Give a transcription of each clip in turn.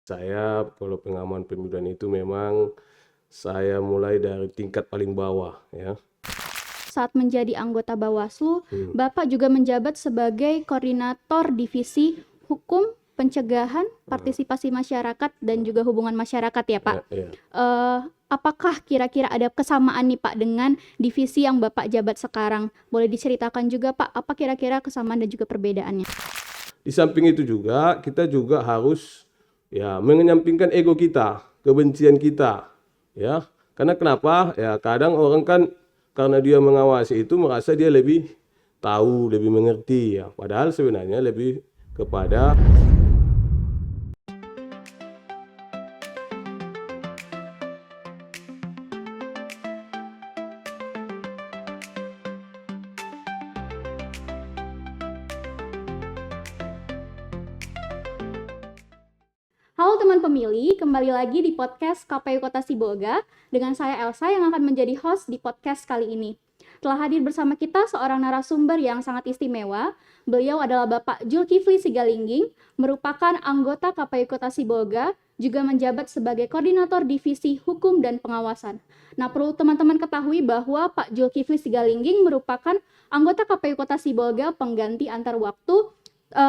Saya kalau pengalaman pemilihan itu memang saya mulai dari tingkat paling bawah ya. Saat menjadi anggota Bawaslu, Hmm. Bapak juga menjabat sebagai koordinator divisi hukum, pencegahan, partisipasi masyarakat dan juga hubungan masyarakat ya Pak. Ya. Apakah kira-kira ada kesamaan nih Pak dengan divisi yang Bapak jabat sekarang? Boleh diceritakan juga Pak, apa kira-kira kesamaan dan juga perbedaannya? Di samping itu juga kita juga harus ya mengenyampingkan ego kita, kebencian kita ya. Karena kenapa? Ya kadang orang kan karena dia mengawasi itu merasa dia lebih tahu, lebih mengerti ya. Padahal sebenarnya lebih kepada Halo teman pemilih, kembali lagi di podcast KPU Kota Sibolga dengan saya Elsa yang akan menjadi host di podcast kali ini. Telah hadir bersama kita seorang narasumber yang sangat istimewa. Beliau adalah Bapak Zulkifli Sigalingging, merupakan anggota KPU Kota Sibolga, juga menjabat sebagai koordinator divisi hukum dan pengawasan. Nah, perlu teman-teman ketahui bahwa Pak Zulkifli Sigalingging merupakan anggota KPU Kota Sibolga pengganti antar waktu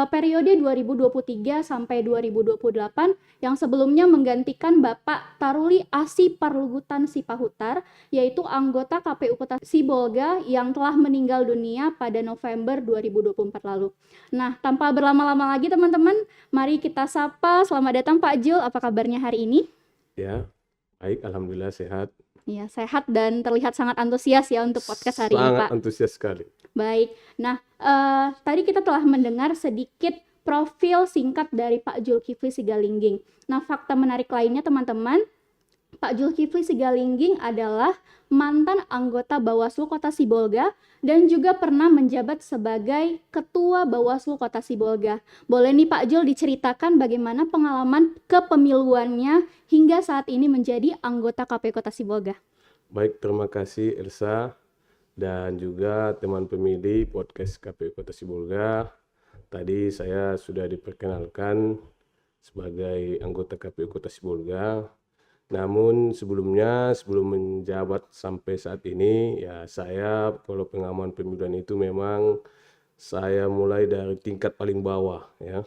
periode 2023 sampai 2028 yang sebelumnya menggantikan Bapak Taruli Asi Parlugutan Sipahutar, yaitu anggota KPU Kota Sibolga yang telah meninggal dunia pada November 2024 lalu. Nah, tanpa berlama-lama lagi teman-teman, mari kita sapa. Selamat datang Pak Jul, apa kabarnya hari ini? ya baik, alhamdulillah sehat. Ya, sehat dan terlihat sangat antusias ya untuk podcast hari ini Sangat Pak. antusias sekali. Baik, nah tadi kita telah mendengar sedikit profil singkat dari Pak Zulkifli Sigalingging. Nah, fakta menarik lainnya teman-teman, Pak Zulkifli Sigalingging adalah mantan anggota Bawaslu Kota Sibolga dan juga pernah menjabat sebagai Ketua Bawaslu Kota Sibolga. Boleh nih Pak Jul diceritakan bagaimana pengalaman kepemiluannya hingga saat ini menjadi anggota KPU Kota Sibolga? Baik, terima kasih Elsa dan juga teman pemilih podcast KPU Kota Sibolga. Tadi saya sudah diperkenalkan sebagai anggota KPU Kota Sibolga. Namun sebelum menjabat sampai saat ini, ya saya kalau pengalaman pemilihan itu memang saya mulai dari tingkat paling bawah ya,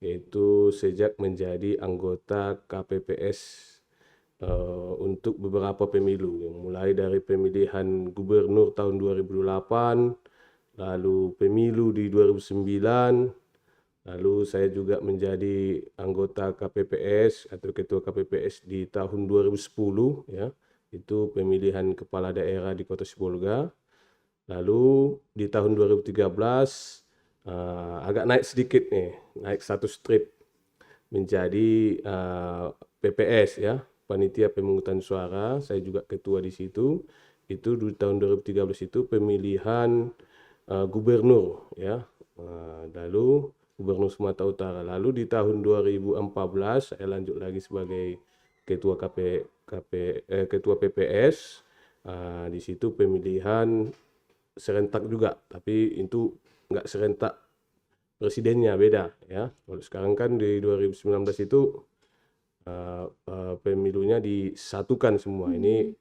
yaitu sejak menjadi anggota KPPS untuk beberapa pemilu, yang mulai dari pemilihan gubernur tahun 2008, lalu pemilu di 2009, lalu saya juga menjadi anggota KPPS atau ketua KPPS di tahun 2010 ya, itu pemilihan kepala daerah di Kota Sibolga. Lalu di tahun 2013 agak naik sedikit nih, naik satu strip menjadi PPS ya, Panitia Pemungutan Suara. Saya juga ketua di situ. Itu di tahun 2013 itu pemilihan gubernur ya. Lalu Gubernur Sumatera Utara. Lalu di tahun 2014 saya lanjut lagi sebagai ketua ketua PPS. Di situ pemilihan serentak juga, tapi itu nggak serentak presidennya, beda ya. Kalau sekarang kan di 2019 itu pemilunya disatukan semua. Ini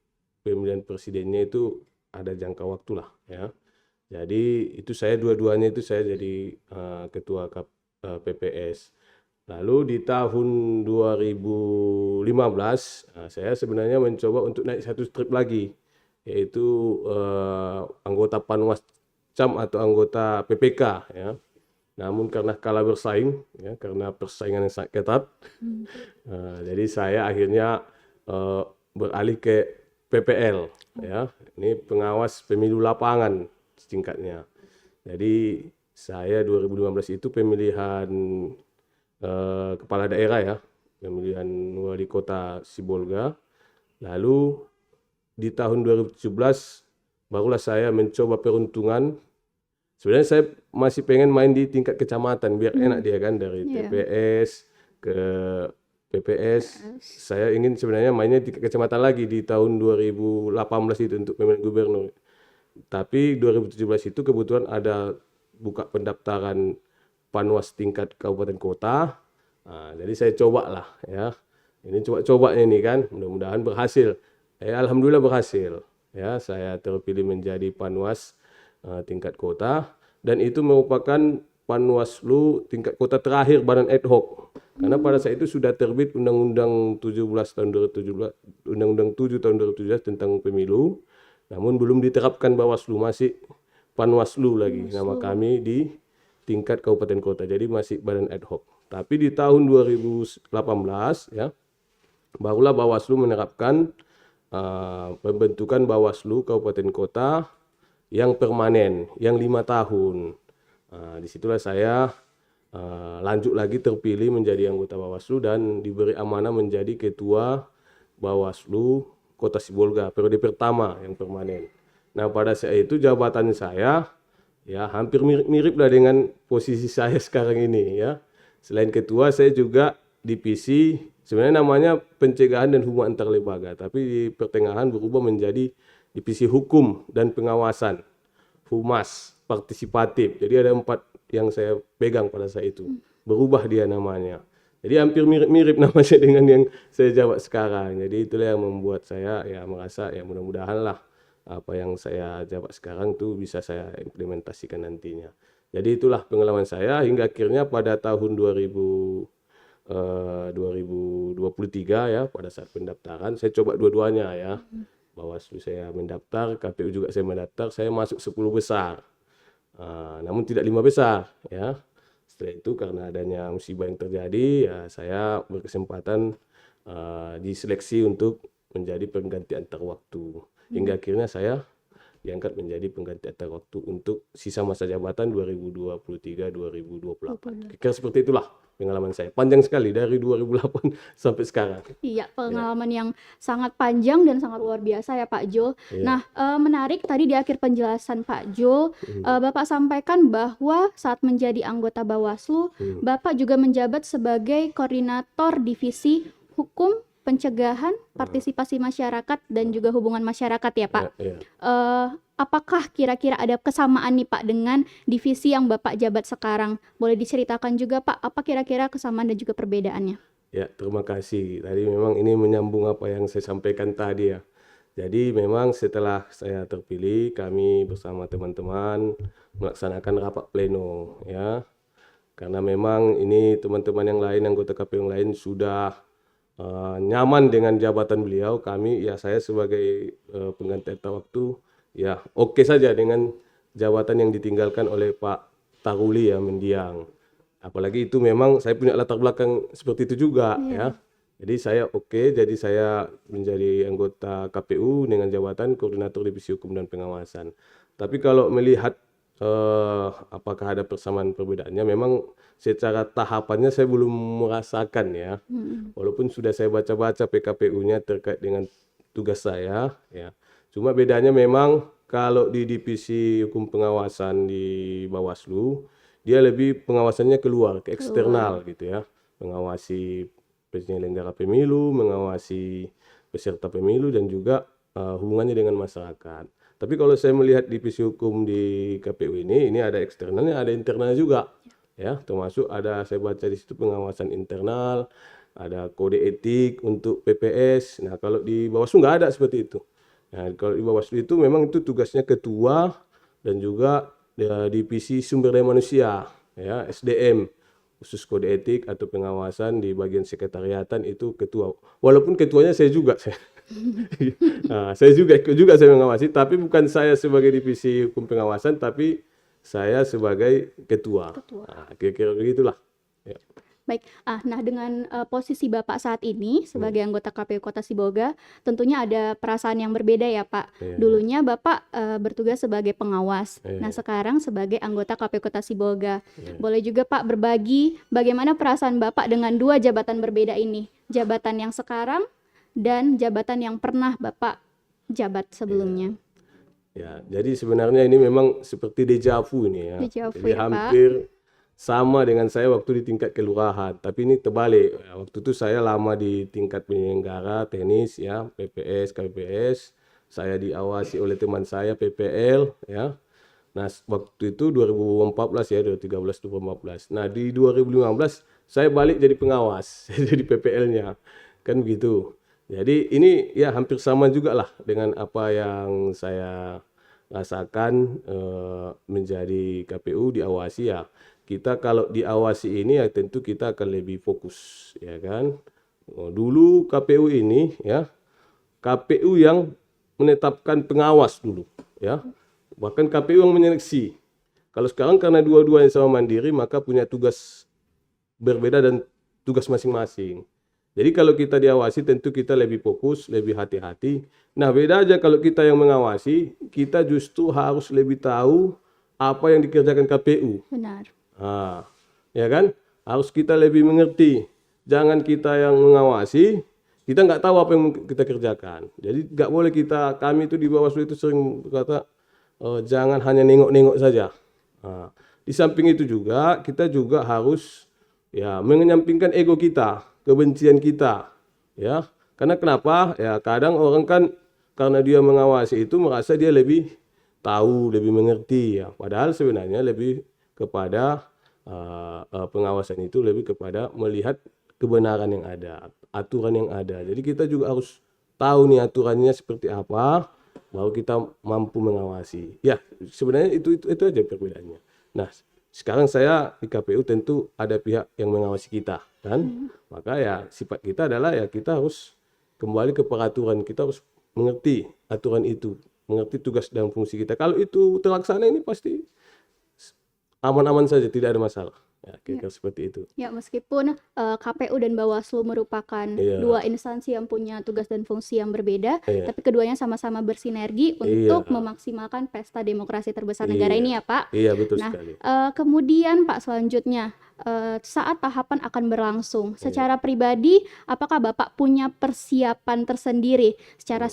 pemilihan presidennya itu ada jangka waktu lah ya. Jadi itu saya dua-duanya itu saya jadi ketua PPS. Lalu di tahun 2015 saya sebenarnya mencoba untuk naik satu strip lagi, yaitu anggota Panwascam atau anggota PPK ya. Namun karena kalah bersaing ya, karena persaingan yang sangat ketat, jadi saya akhirnya beralih ke PPL ya. Ini pengawas pemilu lapangan singkatnya. Jadi saya 2015 itu pemilihan kepala daerah ya, pemilihan wali kota Sibolga. Lalu di tahun 2017 barulah saya mencoba peruntungan. Sebenarnya saya masih pengen main di tingkat kecamatan biar enak dia kan, dari TPS ke PPS. Saya ingin sebenarnya mainnya di kecamatan lagi di tahun 2018 itu untuk pemilihan gubernur. Tapi 2017 itu kebetulan ada buka pendaftaran Panwas tingkat kabupaten kota. Jadi saya cobalah ya. Ini coba-coba ini kan, mudah-mudahan berhasil. Alhamdulillah berhasil. Ya, saya terpilih menjadi Panwas tingkat kota dan itu merupakan Panwaslu tingkat kota terakhir badan ad hoc. Karena pada saat itu sudah terbit Undang-Undang 17 tahun 2017, Undang-Undang 7 tahun 2017 tentang pemilu. Namun belum diterapkan Bawaslu, masih Panwaslu lagi nama kami di tingkat kabupaten kota. Jadi masih badan ad hoc. Tapi di tahun 2018 ya barulah Bawaslu menerapkan pembentukan Bawaslu kabupaten kota yang permanen, yang 5 tahun. Disitulah saya lanjut lagi terpilih menjadi anggota Bawaslu dan diberi amanah menjadi ketua Bawaslu Kota Sibolga periode pertama yang permanen. Nah pada saat itu jabatan saya ya hampir mirip-mirip lah dengan posisi saya sekarang ini ya. Selain ketua saya juga divisi sebenarnya namanya pencegahan dan hubungan antar lembaga, tapi di pertengahan berubah menjadi divisi hukum dan pengawasan, humas, partisipatif. Jadi ada 4 yang saya pegang pada saat itu. Berubah dia namanya. Jadi hampir mirip-mirip namanya dengan yang saya jabat sekarang. Jadi itulah yang membuat saya ya merasa ya mudah-mudahan lah apa yang saya jabat sekarang tuh bisa saya implementasikan nantinya. Jadi itulah pengalaman saya hingga akhirnya pada tahun 2023 ya pada saat pendaftaran saya coba dua-duanya ya. Bawaslu saya mendaftar, KPU juga saya mendaftar, saya masuk 10 besar. Namun tidak 5 besar ya. Setelah itu karena adanya musibah yang terjadi ya saya berkesempatan diseleksi untuk menjadi pengganti antar waktu. Hingga akhirnya saya diangkat menjadi pengganti antar waktu untuk sisa masa jabatan 2023-2028. Kira seperti itulah pengalaman saya. Panjang sekali dari 2008 sampai sekarang. Iya, pengalaman yang sangat panjang dan sangat luar biasa ya Pak Jo. Nah, menarik tadi di akhir penjelasan Pak Jo, Bapak sampaikan bahwa saat menjadi anggota Bawaslu, Bapak juga menjabat sebagai koordinator divisi hukum, pencegahan, partisipasi masyarakat, dan juga hubungan masyarakat ya Pak. Apakah kira-kira ada kesamaan nih Pak dengan divisi yang Bapak jabat sekarang? Boleh diceritakan juga Pak, apa kira-kira kesamaan dan juga perbedaannya? Ya, terima kasih. Tadi memang ini menyambung apa yang saya sampaikan tadi ya. Jadi memang setelah saya terpilih, kami bersama teman-teman melaksanakan rapat pleno ya. Karena memang ini teman-teman yang lain, anggota KPU yang lain sudah nyaman dengan jabatan beliau. Kami ya saya sebagai pengganti antar waktu ya oke saja dengan jabatan yang ditinggalkan oleh Pak Taruli ya mendiang. Apalagi itu memang saya punya latar belakang seperti itu juga ya. Jadi saya jadi saya menjadi anggota KPU dengan jabatan koordinator divisi hukum dan pengawasan. Tapi kalau melihat apakah ada persamaan perbedaannya, memang secara tahapannya saya belum merasakan ya. Walaupun sudah saya baca-baca PKPU-nya terkait dengan tugas saya ya. Cuma bedanya memang kalau di divisi hukum pengawasan di Bawaslu, dia lebih pengawasannya keluar, ke eksternal gitu ya. Mengawasi penyelenggara pemilu, mengawasi peserta pemilu dan juga hubungannya dengan masyarakat. Tapi kalau saya melihat divisi hukum di KPU ini ada eksternalnya, ada internalnya juga. Ya, termasuk ada saya baca di situ pengawasan internal, ada kode etik untuk PPS. Nah, kalau di Bawaslu nggak ada seperti itu. Nah, kalau di Bawaslu itu memang itu tugasnya ketua dan juga divisi sumber daya manusia, ya SDM, khusus kode etik atau pengawasan di bagian sekretariatan itu ketua. Walaupun ketuanya saya juga, saya juga ikut juga saya mengawasi, tapi bukan saya sebagai divisi hukum pengawasan, tapi saya sebagai ketua. Nah, kira-kira begitulah. Ya. Baik, nah dengan posisi Bapak saat ini sebagai anggota KPU Kota Sibolga, tentunya ada perasaan yang berbeda ya Pak. Dulunya Bapak bertugas sebagai pengawas, nah sekarang sebagai anggota KPU Kota Sibolga. Boleh juga Pak berbagi bagaimana perasaan Bapak dengan dua jabatan berbeda ini, jabatan yang sekarang dan jabatan yang pernah Bapak jabat sebelumnya. Ya, jadi sebenarnya ini memang seperti deja vu ini ya. Deja vu jadi ya, hampir sama dengan saya waktu di tingkat kelurahan, tapi ini terbalik. Waktu itu saya lama di tingkat penyelenggara teknis ya, PPS, KPPS. Saya diawasi oleh teman saya PPL ya. Nah, waktu itu 2014 ya, 2013 2014. Nah, di 2015 saya balik jadi pengawas, jadi PPL-nya. Kan begitu. Jadi ini ya hampir sama juga lah dengan apa yang saya rasakan menjadi KPU diawasi ya. Kita kalau diawasi ini ya tentu kita akan lebih fokus ya kan. Dulu KPU ini ya, KPU yang menetapkan pengawas dulu ya. Bahkan KPU yang menyeleksi. Kalau sekarang karena dua-duanya sama mandiri maka punya tugas berbeda dan tugas masing-masing. Jadi kalau kita diawasi tentu kita lebih fokus, lebih hati-hati. Nah beda aja kalau kita yang mengawasi, kita justru harus lebih tahu apa yang dikerjakan KPU. Benar. Nah, ya kan? Harus kita lebih mengerti. Jangan kita yang mengawasi, kita nggak tahu apa yang kita kerjakan. Jadi nggak boleh kami itu di Bawaslu itu sering berkata, jangan hanya nengok-nengok saja. Nah, di samping itu juga kita juga harus ya menyampingkan ego kita, kebencian kita, ya. Karena kenapa? Ya kadang orang kan karena dia mengawasi itu merasa dia lebih tahu, lebih mengerti ya. Padahal sebenarnya lebih kepada pengawasan itu lebih kepada melihat kebenaran yang ada, aturan yang ada. Jadi kita juga harus tahu nih aturannya seperti apa, baru kita mampu mengawasi. Ya, sebenarnya itu aja perbedaannya. Nah, sekarang saya di KPU tentu ada pihak yang mengawasi kita, kan? Maka ya sifat kita adalah ya kita harus kembali ke peraturan, kita harus mengerti aturan itu, mengerti tugas dan fungsi kita. Kalau itu terlaksana ini pasti aman-aman saja, tidak ada masalah. Ya, kira-kira seperti itu. Ya, meskipun KPU dan Bawaslu merupakan dua instansi yang punya tugas dan fungsi yang berbeda, tapi keduanya sama-sama bersinergi untuk memaksimalkan pesta demokrasi terbesar negara ini ya Pak. Iya, betul Nah, sekali. kemudian Pak selanjutnya, saat tahapan akan berlangsung, secara pribadi apakah Bapak punya persiapan tersendiri secara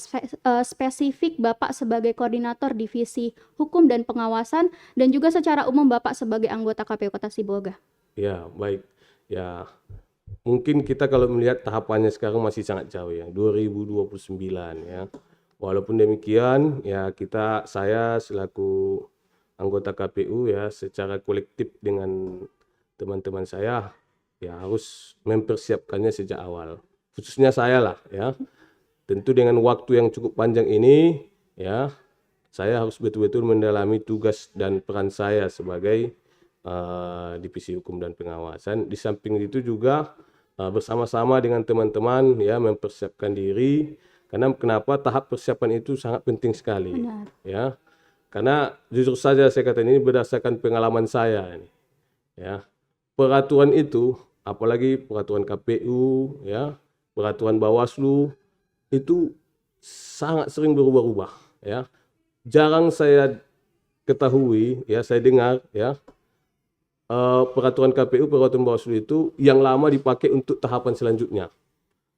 spesifik Bapak sebagai koordinator divisi hukum dan pengawasan dan juga secara umum Bapak sebagai anggota KPU Kota Sibolga? Ya, baik. Ya, mungkin kita kalau melihat tahapannya sekarang masih sangat jauh ya, 2029 ya. Walaupun demikian, ya saya selaku anggota KPU ya secara kolektif dengan teman-teman saya ya harus mempersiapkannya sejak awal. Khususnya saya lah ya. Tentu dengan waktu yang cukup panjang ini ya, saya harus betul-betul mendalami tugas dan peran saya sebagai divisi hukum dan pengawasan. Di samping itu juga bersama-sama dengan teman-teman ya mempersiapkan diri. Karena kenapa tahap persiapan itu sangat penting sekali. Benar. Ya. Karena jujur saja saya katakan ini berdasarkan pengalaman saya ini. Ya. Peraturan itu, apalagi peraturan KPU ya, peraturan Bawaslu itu sangat sering berubah-ubah ya. Jarang saya ketahui ya, saya dengar ya peraturan KPU, peraturan Bawaslu itu yang lama dipakai untuk tahapan selanjutnya.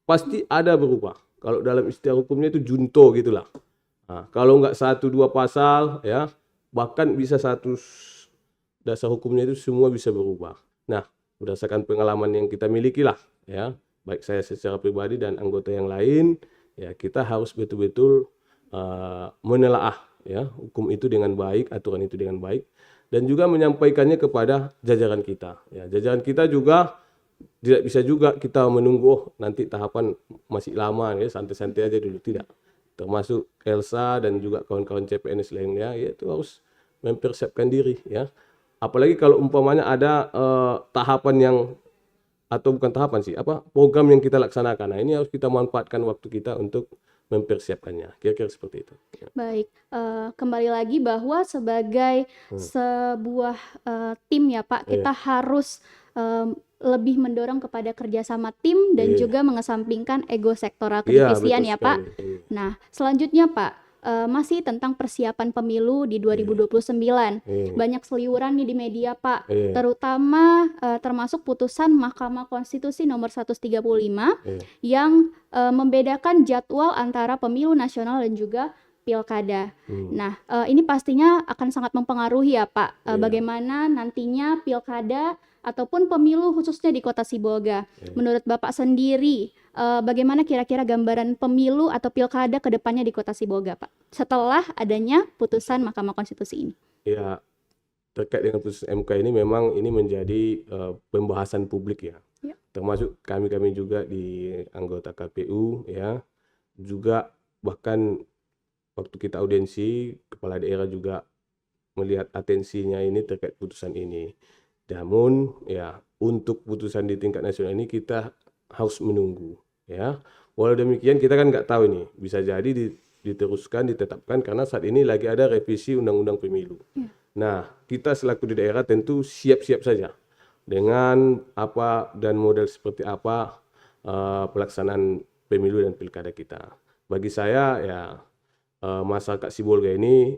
Pasti ada berubah. Kalau dalam istilah hukumnya itu junto gitulah. Nah, kalau nggak 1-2 pasal ya, bahkan bisa satu dasar hukumnya itu semua bisa berubah. Nah, berdasarkan pengalaman yang kita miliki lah ya, baik saya secara pribadi dan anggota yang lain, ya kita harus betul-betul menelaah ya hukum itu dengan baik, aturan itu dengan baik. Dan juga menyampaikannya kepada jajaran kita. Ya, jajaran kita juga tidak bisa juga kita menunggu nanti tahapan masih lama ya, santai-santai aja dulu, tidak. Termasuk Elsa dan juga kawan-kawan CPNS lainnya yaitu harus mempersiapkan diri ya. Apalagi kalau umpamanya ada tahapan yang atau bukan tahapan sih, program yang kita laksanakan. Nah, ini harus kita manfaatkan waktu kita untuk mempersiapkannya. Kira-kira seperti itu. Baik, kembali lagi bahwa sebagai sebuah tim ya Pak, kita harus lebih mendorong kepada kerjasama tim dan juga mengesampingkan ego sektoral kedivisian ya Pak. Nah, selanjutnya Pak, masih tentang persiapan pemilu di 2029. Banyak seliuran nih di media Pak, terutama termasuk putusan Mahkamah Konstitusi nomor 135 yang membedakan jadwal antara pemilu nasional dan juga pilkada. Nah, ini pastinya akan sangat mempengaruhi ya Pak, bagaimana nantinya pilkada ataupun pemilu khususnya di Kota Sibolga. Menurut Bapak sendiri, bagaimana kira-kira gambaran pemilu atau pilkada ke depannya di Kota Sibolga Pak, setelah adanya putusan Mahkamah Konstitusi ini? ya terkait dengan putusan MK ini memang ini menjadi pembahasan publik ya. Ya. Termasuk kami juga di anggota KPU ya. Juga bahkan waktu kita audiensi kepala daerah juga melihat atensinya ini terkait putusan ini. Namun ya untuk putusan di tingkat nasional ini kita harus menunggu ya. Walau demikian kita kan nggak tahu nih, bisa jadi diteruskan, ditetapkan karena saat ini lagi ada revisi Undang-Undang Pemilu. Nah, kita selaku di daerah tentu siap-siap saja dengan apa dan model seperti apa pelaksanaan pemilu dan pilkada kita. Bagi saya ya masyarakat Sibolga ini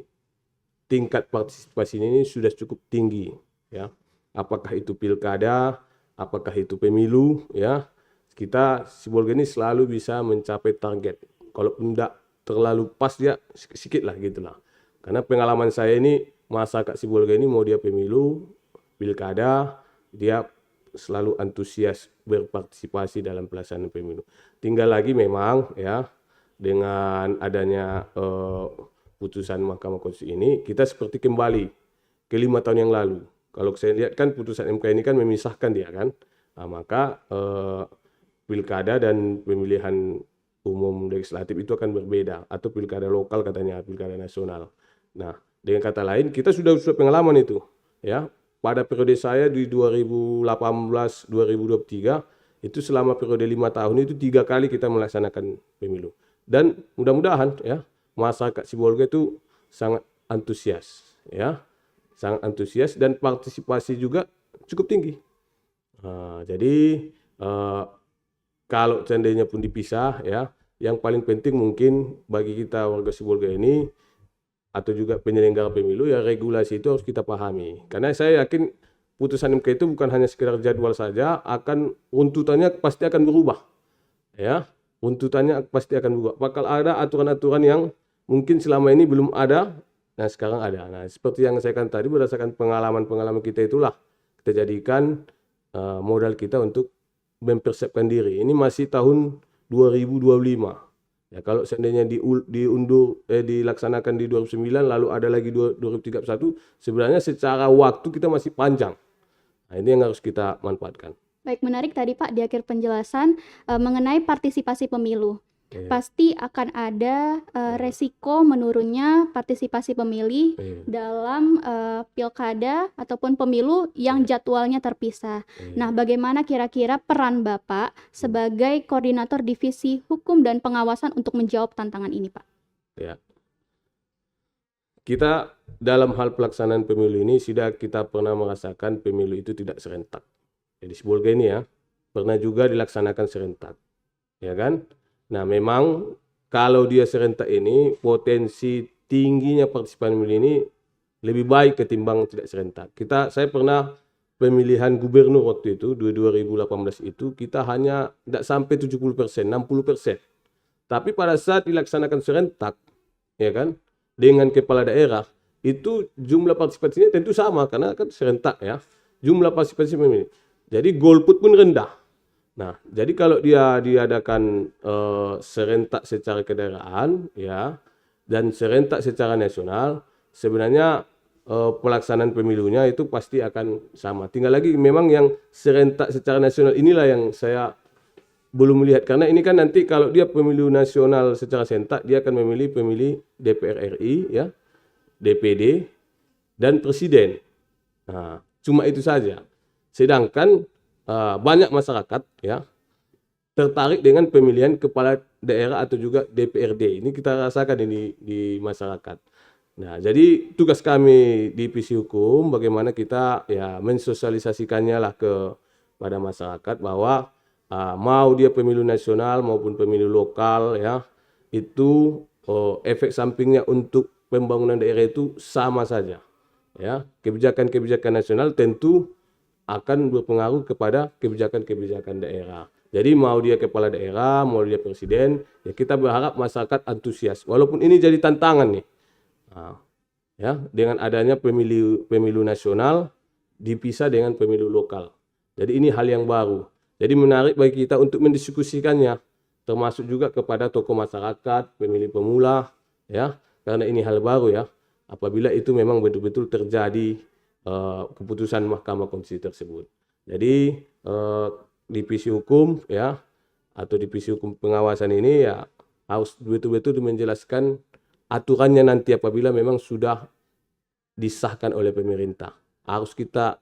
tingkat partisipasinya ini sudah cukup tinggi ya. Apakah itu pilkada, apakah itu pemilu ya. Kita Sibolga ini selalu bisa mencapai target. Kalaupun tidak terlalu pas dia sedikit lah gitulah. Karena pengalaman saya ini masyarakat Sibolga ini mau dia pemilu, pilkada, dia selalu antusias berpartisipasi dalam pelaksanaan pemilu. Tinggal lagi memang ya dengan adanya putusan Mahkamah Konstitusi ini kita seperti kembali ke 5 tahun yang lalu. Kalau saya lihat kan putusan MK ini kan memisahkan dia kan. Nah, maka pilkada dan pemilihan umum legislatif itu akan berbeda atau pilkada lokal katanya, pilkada nasional. Nah, dengan kata lain kita sudah pengalaman itu ya. Pada periode saya di 2018-2023 itu selama periode 5 tahun itu 3 kali kita melaksanakan pemilu. Dan mudah-mudahan ya masyarakat Sibolga itu sangat antusias ya. Sangat antusias dan partisipasi juga cukup tinggi. Jadi kalau seandainya pun dipisah ya, yang paling penting mungkin bagi kita warga Sibolga ini atau juga penyelenggara pemilu ya regulasi itu harus kita pahami. Karena saya yakin putusan MK itu bukan hanya sekedar jadwal saja, akan runtutannya pasti akan berubah. Ya, runtutannya pasti akan berubah. Bakal ada aturan-aturan yang mungkin selama ini belum ada, nah sekarang ada. Nah, seperti yang saya katakan tadi berdasarkan pengalaman-pengalaman kita itulah kita jadikan modal kita untuk mempersiapkan diri. Ini masih tahun 2025. Ya, kalau seandainya dilaksanakan di 2009 lalu ada lagi 2031, sebenarnya secara waktu kita masih panjang. Nah, ini yang harus kita manfaatkan. Baik, menarik tadi Pak di akhir penjelasan mengenai partisipasi pemilu. Pasti akan ada resiko menurunnya partisipasi pemilih dalam pilkada ataupun pemilu yang jadwalnya terpisah. Nah, bagaimana kira-kira peran Bapak sebagai koordinator divisi hukum dan pengawasan untuk menjawab tantangan ini, Pak? Ya. Kita dalam hal pelaksanaan pemilu ini sudah kita pernah merasakan pemilu itu tidak serentak. Jadi Sibolga ini ya pernah juga dilaksanakan serentak, ya kan? Nah, memang kalau dia serentak ini potensi tingginya partisipasi pemilu ini lebih baik ketimbang tidak serentak. Saya pernah pemilihan gubernur waktu itu 2018 itu kita hanya tidak sampai 70%, 60%. Tapi pada saat dilaksanakan serentak, ya kan, dengan kepala daerah itu jumlah partisipasinya tentu sama karena kan serentak ya. Jumlah partisipasi pemilih. Jadi golput pun rendah. Nah, jadi kalau dia diadakan serentak secara kedaerahan ya dan serentak secara nasional, sebenarnya pelaksanaan pemilunya itu pasti akan sama. Tinggal lagi memang yang serentak secara nasional inilah yang saya belum melihat karena ini kan nanti kalau dia pemilu nasional secara serentak dia akan memilih pemilih DPR RI ya, DPD dan presiden. Nah, cuma itu saja. Sedangkan banyak masyarakat ya tertarik dengan pemilihan kepala daerah atau juga DPRD. Ini kita rasakan ini di masyarakat. Nah, jadi tugas kami di divisi hukum bagaimana kita ya mensosialisasikannya lah kepada masyarakat bahwa mau dia pemilu nasional maupun pemilu lokal ya itu efek sampingnya untuk pembangunan daerah itu sama saja. Ya, kebijakan-kebijakan nasional tentu akan berpengaruh kepada kebijakan-kebijakan daerah. Jadi mau dia kepala daerah, mau dia presiden, ya kita berharap masyarakat antusias. Walaupun ini jadi tantangan nih, ya dengan adanya pemilu nasional dipisah dengan pemilu lokal. Jadi ini hal yang baru. Jadi menarik bagi kita untuk mendiskusikannya, termasuk juga kepada tokoh masyarakat, pemilih pemula, ya karena ini hal baru ya. apabila itu memang betul-betul terjadi keputusan Mahkamah Konstitusi tersebut. Jadi divisi hukum ya atau divisi hukum pengawasan ini ya harus betul-betul menjelaskan aturannya nanti apabila memang sudah disahkan oleh pemerintah. Harus kita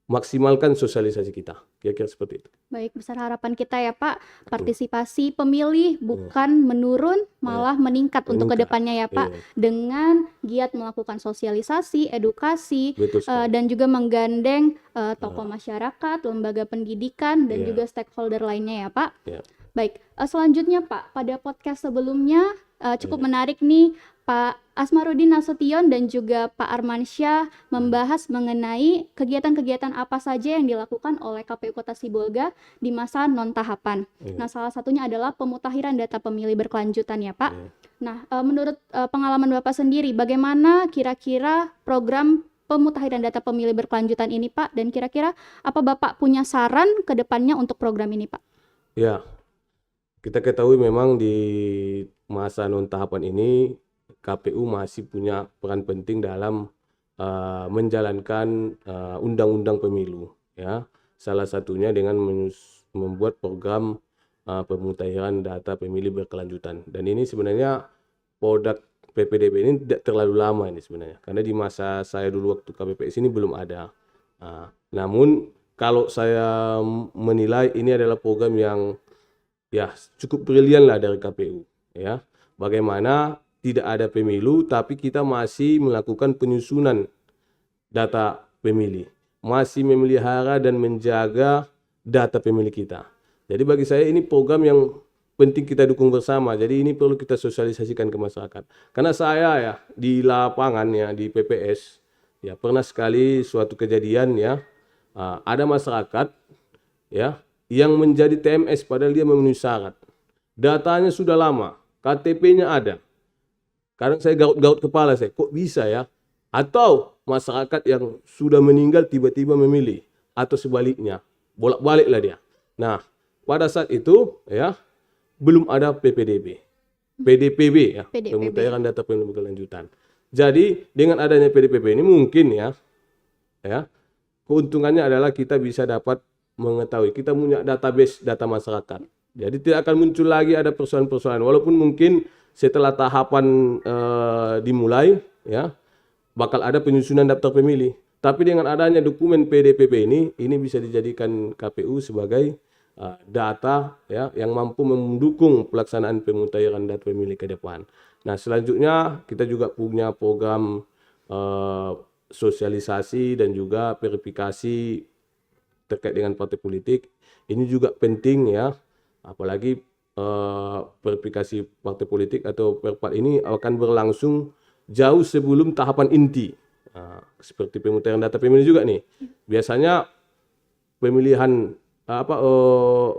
maksimalkan sosialisasi kita. Kira-kira seperti itu. Baik, besar harapan kita ya Pak, partisipasi pemilih bukan menurun, malah meningkat untuk kedepannya ya Pak, dengan giat melakukan sosialisasi, edukasi, dan juga menggandeng tokoh masyarakat, lembaga pendidikan, dan juga stakeholder lainnya ya Pak. Baik, selanjutnya Pak, pada podcast sebelumnya cukup menarik nih, Pak Asmarudin Nasution dan juga Pak Armansyah membahas mengenai kegiatan-kegiatan apa saja yang dilakukan oleh KPU Kota Sibolga di masa non-tahapan. Nah, salah satunya adalah pemutakhiran data pemilih berkelanjutan ya Pak. Nah, menurut pengalaman Bapak sendiri, bagaimana kira-kira program pemutakhiran data pemilih berkelanjutan ini Pak? Dan kira-kira apa Bapak punya saran ke depannya untuk program ini Pak? Ya, kita ketahui memang di masa non-tahapan ini KPU masih punya peran penting dalam menjalankan undang-undang pemilu ya. Salah satunya dengan membuat program pemutakhiran data pemilih berkelanjutan. Dan ini sebenarnya produk PPDB ini tidak terlalu lama ini sebenarnya. Karena di masa saya dulu waktu KPPS ini belum ada. Namun kalau saya menilai ini adalah program yang ya cukup brilian lah dari KPU ya. Bagaimana tidak ada pemilu tapi kita masih melakukan penyusunan data pemilih, masih memelihara dan menjaga data pemilih kita. Jadi bagi saya ini program yang penting kita dukung bersama. Jadi ini perlu kita sosialisasikan ke masyarakat. Karena saya ya di lapangan ya di PPS ya pernah sekali suatu kejadian ya ada masyarakat ya yang menjadi TMS padahal dia memenuhi syarat. Datanya sudah lama, KTP-nya ada. Kadang saya gaut-gaut kepala saya, kok bisa ya? Atau masyarakat yang sudah meninggal tiba-tiba memilih atau sebaliknya, bolak-baliklah dia. Nah, pada saat itu ya belum ada PPDB, PDPB ya, pemutakhiran data pemilih berkelanjutan. Jadi dengan adanya PDPB ini mungkin ya keuntungannya adalah kita bisa dapat mengetahui, kita punya database data masyarakat. Jadi tidak akan muncul lagi ada persoalan-persoalan, walaupun mungkin setelah tahapan dimulai ya bakal ada penyusunan daftar pemilih. Tapi dengan adanya dokumen PDPB ini bisa dijadikan KPU sebagai data ya yang mampu mendukung pelaksanaan pemutakhiran data pemilih ke depan. Nah, selanjutnya kita juga punya program sosialisasi dan juga verifikasi terkait dengan partai politik. Ini juga penting ya, apalagi verifikasi partai politik atau perpat ini akan berlangsung jauh sebelum tahapan inti. Seperti pemutakhiran data pemilih juga nih. Biasanya pemilihan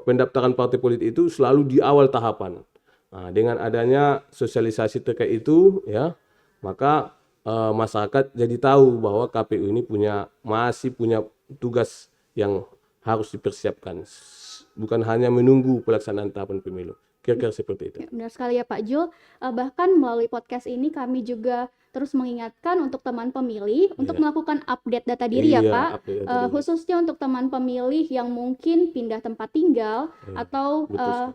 pendaftaran partai politik itu selalu di awal tahapan. Dengan adanya sosialisasi terkait itu ya, maka masyarakat jadi tahu bahwa KPU ini masih punya tugas yang harus dipersiapkan, bukan hanya menunggu pelaksanaan tahapan pemilu. Kira-kira seperti itu. Ya, benar sekali ya Pak Jul. Bahkan melalui podcast ini kami juga terus mengingatkan untuk teman pemilih untuk melakukan update data diri ya Pak. Khususnya untuk teman pemilih yang mungkin pindah tempat tinggal atau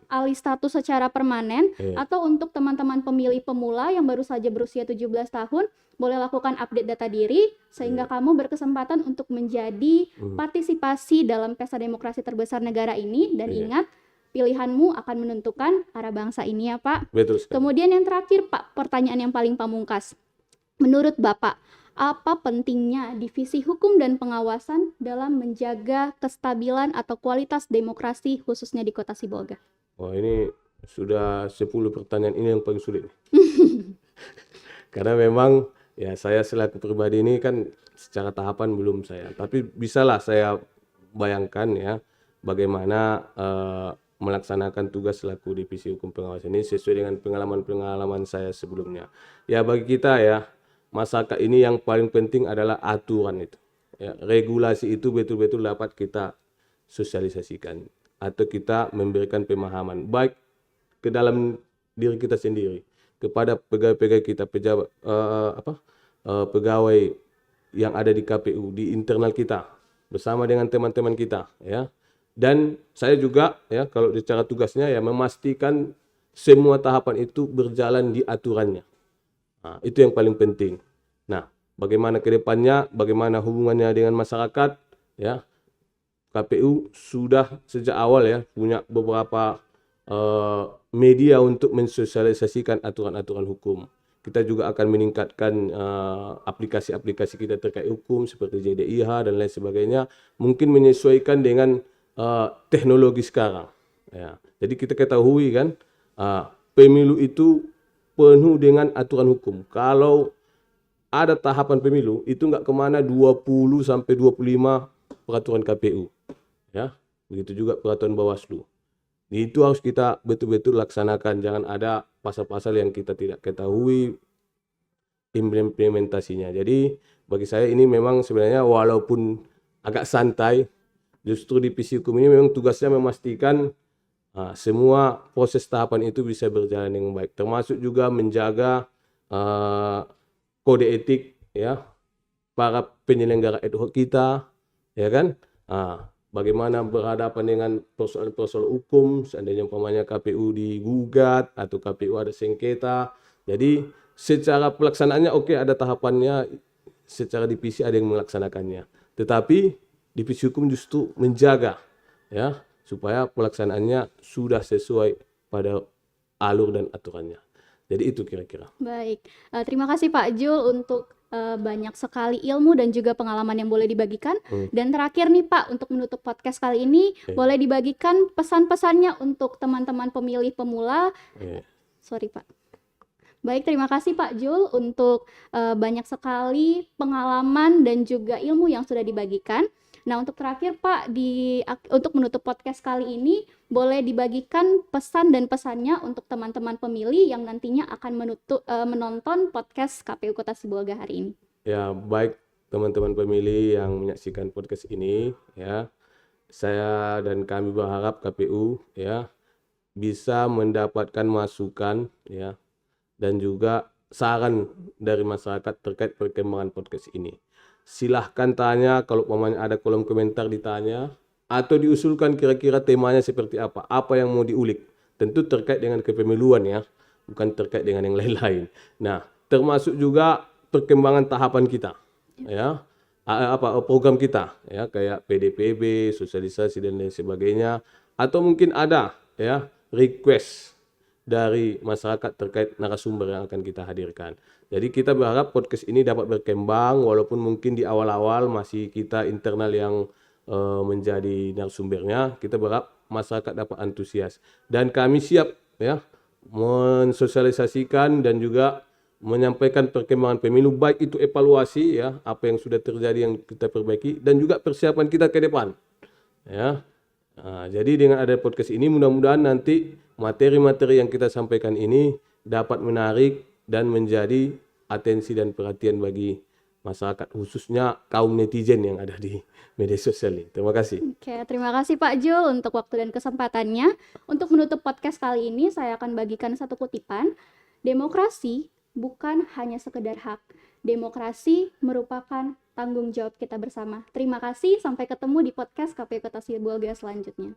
alih status secara permanen, atau untuk teman-teman pemilih pemula yang baru saja berusia 17 tahun, boleh lakukan update data diri sehingga kamu berkesempatan untuk menjadi partisipasi dalam pesta demokrasi terbesar negara ini. Dan ingat, pilihanmu akan menentukan arah bangsa ini ya Pak. Betul sekali. Kemudian yang terakhir Pak, pertanyaan yang paling pamungkas. Menurut Bapak, apa pentingnya divisi hukum dan pengawasan dalam menjaga kestabilan atau kualitas demokrasi khususnya di Kota Sibolga? Wah, ini sudah 10 pertanyaan ini yang paling sulit. Karena memang ya saya selaku pribadi ini kan secara tahapan belum saya. Tapi bisalah saya bayangkan ya bagaimana melaksanakan tugas selaku divisi hukum pengawasan ini sesuai dengan pengalaman-pengalaman saya sebelumnya. Ya bagi kita ya, masyarakat ini yang paling penting adalah aturan itu. Ya, regulasi itu betul-betul dapat kita sosialisasikan atau kita memberikan pemahaman baik ke dalam diri kita sendiri, kepada pegawai-pegawai kita, pejabat pegawai yang ada di KPU, di internal kita, bersama dengan teman-teman kita, ya. Dan saya juga, ya, kalau secara tugasnya ya memastikan semua tahapan itu berjalan di aturannya. Nah, itu yang paling penting. Nah, bagaimana ke depannya, bagaimana hubungannya dengan masyarakat, ya. KPU sudah sejak awal ya punya beberapa media untuk mensosialisasikan aturan-aturan hukum. Kita juga akan meningkatkan aplikasi-aplikasi kita terkait hukum seperti JDIH dan lain sebagainya, mungkin menyesuaikan dengan teknologi sekarang. Ya. Jadi kita ketahui kan, pemilu itu penuh dengan aturan hukum. Kalau ada tahapan pemilu itu nggak kemana 20 sampai 25 peraturan KPU, ya, begitu juga peraturan Bawaslu. Itu harus kita betul-betul laksanakan, jangan ada pasal-pasal yang kita tidak ketahui implementasinya. Jadi bagi saya ini memang sebenarnya walaupun agak santai, justru divisi hukum ini memang tugasnya memastikan semua proses tahapan itu bisa berjalan dengan baik, termasuk juga menjaga kode etik, ya, para penyelenggara ad hoc kita, ya kan, bagaimana berhadapan dengan persoalan-persoalan hukum seandainya umpamanya KPU digugat atau KPU ada sengketa. Jadi secara pelaksanaannya oke, ada tahapannya, secara divisi ada yang melaksanakannya, tetapi divisi hukum justru menjaga, ya, supaya pelaksanaannya sudah sesuai pada alur dan aturannya. Jadi itu kira-kira. Baik, terima kasih Pak Jul untuk banyak sekali ilmu dan juga pengalaman yang boleh dibagikan. Dan terakhir nih Pak, untuk menutup podcast kali ini, boleh dibagikan pesan-pesannya untuk teman-teman pemilih pemula. Sorry Pak. Baik, terima kasih Pak Jul untuk banyak sekali pengalaman dan juga ilmu yang sudah dibagikan. Nah, untuk terakhir Pak, untuk menutup podcast kali ini, boleh dibagikan pesan dan pesannya untuk teman-teman pemilih yang nantinya akan menonton podcast KPU Kota Sibolga hari ini. Ya, baik teman-teman pemilih yang menyaksikan podcast ini, ya, saya dan kami berharap KPU, ya, bisa mendapatkan masukan, ya, dan juga saran dari masyarakat terkait perkembangan podcast ini. Silahkan tanya, kalau umpamanya ada kolom komentar ditanya, atau diusulkan kira-kira temanya seperti apa yang mau diulik. Tentu terkait dengan kepemiluan, ya, bukan terkait dengan yang lain-lain. Nah, termasuk juga perkembangan tahapan kita, ya, program kita, ya, kayak PDPB, sosialisasi dan lain sebagainya, atau mungkin ada, ya, request dari masyarakat terkait narasumber yang akan kita hadirkan. Jadi kita berharap podcast ini dapat berkembang, walaupun mungkin di awal-awal masih kita internal yang menjadi narasumbernya. Kita berharap masyarakat dapat antusias, dan kami siap, ya, mensosialisasikan dan juga menyampaikan perkembangan pemilu, baik itu evaluasi, ya, apa yang sudah terjadi yang kita perbaiki, dan juga persiapan kita ke depan, ya. Jadi dengan ada podcast ini, mudah-mudahan nanti materi-materi yang kita sampaikan ini dapat menarik dan menjadi atensi dan perhatian bagi masyarakat, khususnya kaum netizen yang ada di media sosial ini. Terima kasih. Oke, terima kasih Pak Jul untuk waktu dan kesempatannya. Untuk menutup podcast kali ini, saya akan bagikan satu kutipan. Demokrasi bukan hanya sekedar hak. Demokrasi merupakan tanggung jawab kita bersama. Terima kasih, sampai ketemu di podcast KPU Kota Sibolga selanjutnya.